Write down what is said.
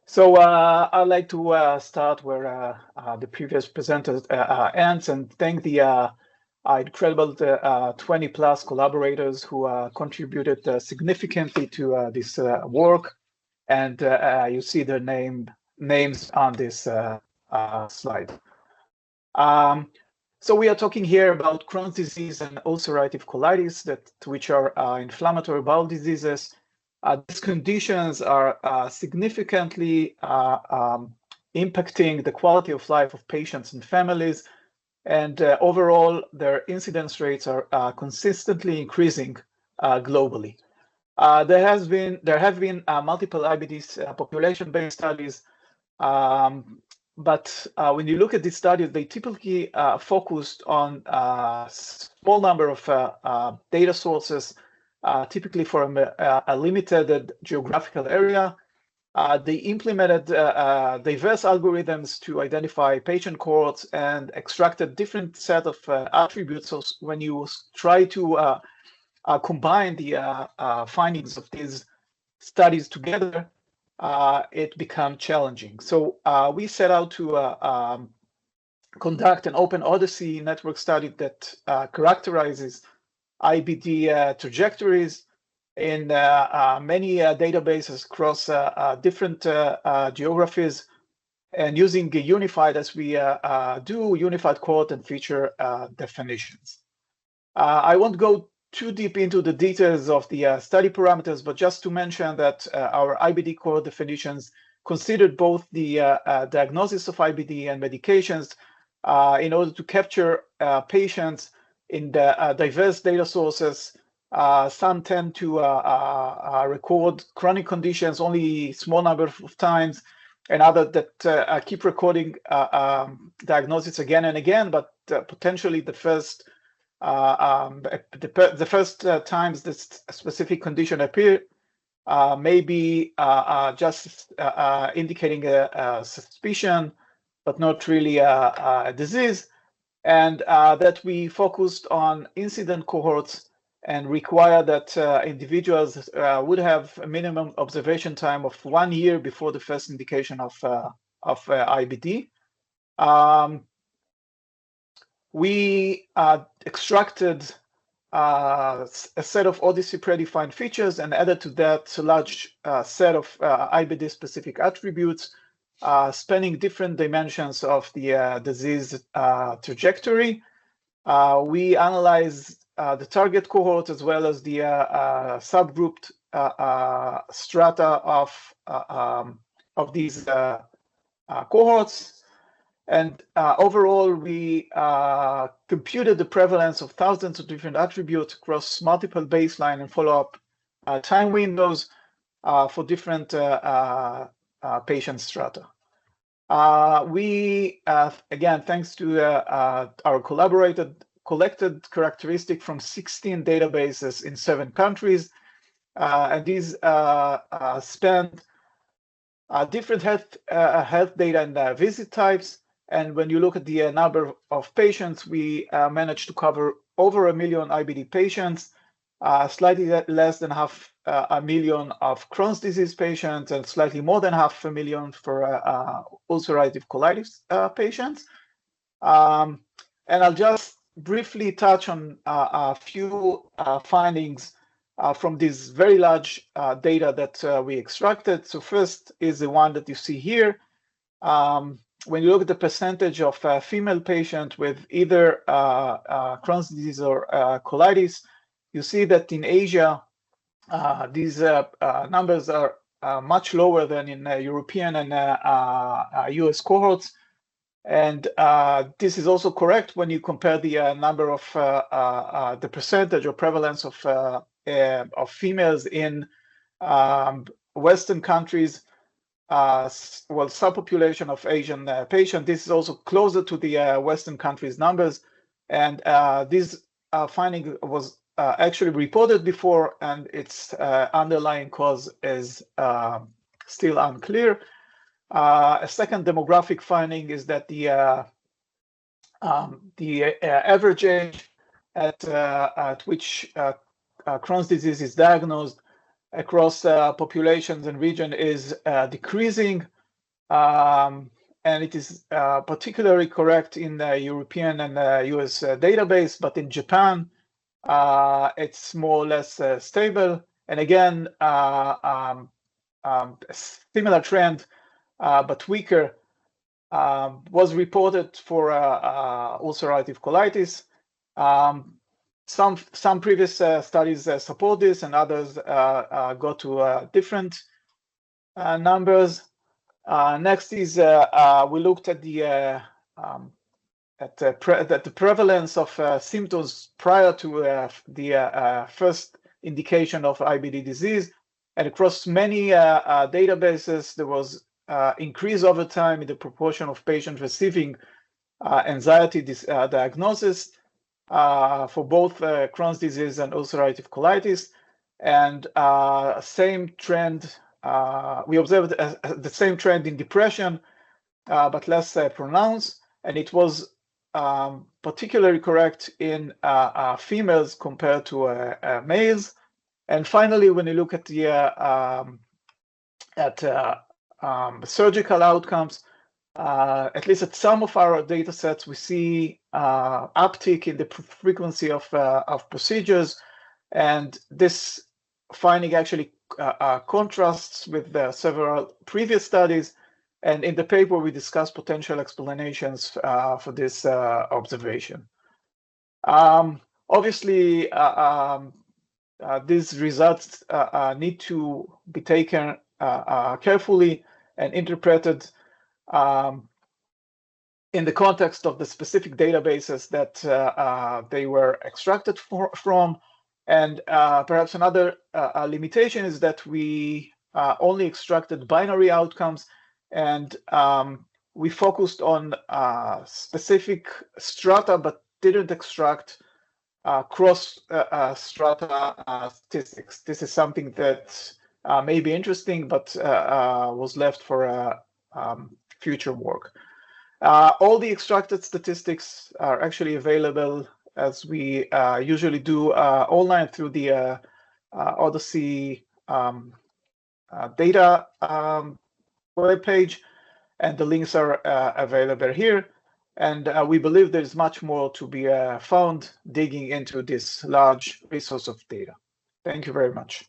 So I'd like to start where the previous presenter ends and thank the incredible 20 plus collaborators who contributed significantly to this work. And you see their names on this slide. So we are talking here about Crohn's disease and ulcerative colitis, which are inflammatory bowel diseases. These conditions are significantly impacting the quality of life of patients and families, and overall, their incidence rates are consistently increasing globally. There have been multiple IBD population-based studies, but when you look at these studies, they typically focused on a small number of data sources, typically from a limited geographical area. They implemented diverse algorithms to identify patient cohorts and extracted different set of attributes. So when you try to combine the findings of these studies together, it becomes challenging. So we set out to conduct an open Odyssey network study that characterizes IBD trajectories in many databases across different geographies, and using a unified, as we do, unified cohort and feature definitions. I won't go too deep into the details of the study parameters, but just to mention that our IBD cohort definitions considered both the diagnosis of IBD and medications in order to capture patients in the diverse data sources. Some tend to record chronic conditions only a small number of times, and others that keep recording diagnosis again and again, but potentially the first times this specific condition appear may be just indicating a suspicion, but not really a disease, and that we focused on incident cohorts and require that individuals would have a minimum observation time of 1 year before the first indication of IBD. We extracted a set of Odyssey predefined features and added to that a large set of IBD-specific attributes spanning different dimensions of the disease trajectory. We analyzed the target cohort as well as the subgrouped strata of these cohorts. And overall, we computed the prevalence of thousands of different attributes across multiple baseline and follow-up time windows for different patient strata. We, again, thanks to our collaborator, collected characteristics from 16 databases in 7 countries, and these spanned different health data and visit types. And when you look at the number of patients, we managed to cover over 1 million IBD patients, slightly less than 500,000 of Crohn's disease patients, and slightly more than 500,000 for ulcerative colitis patients. And I'll just briefly touch on a few findings from this very large data that we extracted. So first is the one that you see here. When you look at the percentage of female patients with either Crohn's disease or colitis, you see that in Asia, these numbers are much lower than in European and US cohorts. And this is also correct when you compare the number of the percentage or prevalence of females in Western countries, well, subpopulation of Asian patients. This is also closer to the Western countries numbers. And this finding was actually reported before, and its underlying cause is still unclear. A second demographic finding is that the average age at which Crohn's disease is diagnosed across populations and region is decreasing. And it is particularly correct in the European and US database, but in Japan, it's more or less stable. And again, a similar trend, but weaker, was reported for ulcerative colitis. Some previous studies support this, and others go to different numbers. Next is we looked at the prevalence of symptoms prior to the first indication of IBD disease, and across many databases, there was increase over time in the proportion of patients receiving anxiety diagnosis for both Crohn's disease and ulcerative colitis, and same trend. We observed the same trend in depression, but less pronounced, and it was particularly correct in females compared to males. And finally, when you look at the surgical outcomes, at least at some of our data sets, we see uptick in the frequency of procedures, and this finding actually contrasts with several previous studies. And in the paper, we discuss potential explanations for this observation. Obviously, these results need to be taken carefully and interpreted in the context of the specific databases that they were extracted from. And perhaps another limitation is that we only extracted binary outcomes, and we focused on specific strata, but didn't extract cross strata statistics. This is something that may be interesting, but was left for future work. All the extracted statistics are actually available, as we usually do, online through the Odyssey data webpage, and the links are available here. And we believe there's much more to be found digging into this large resource of data. Thank you very much.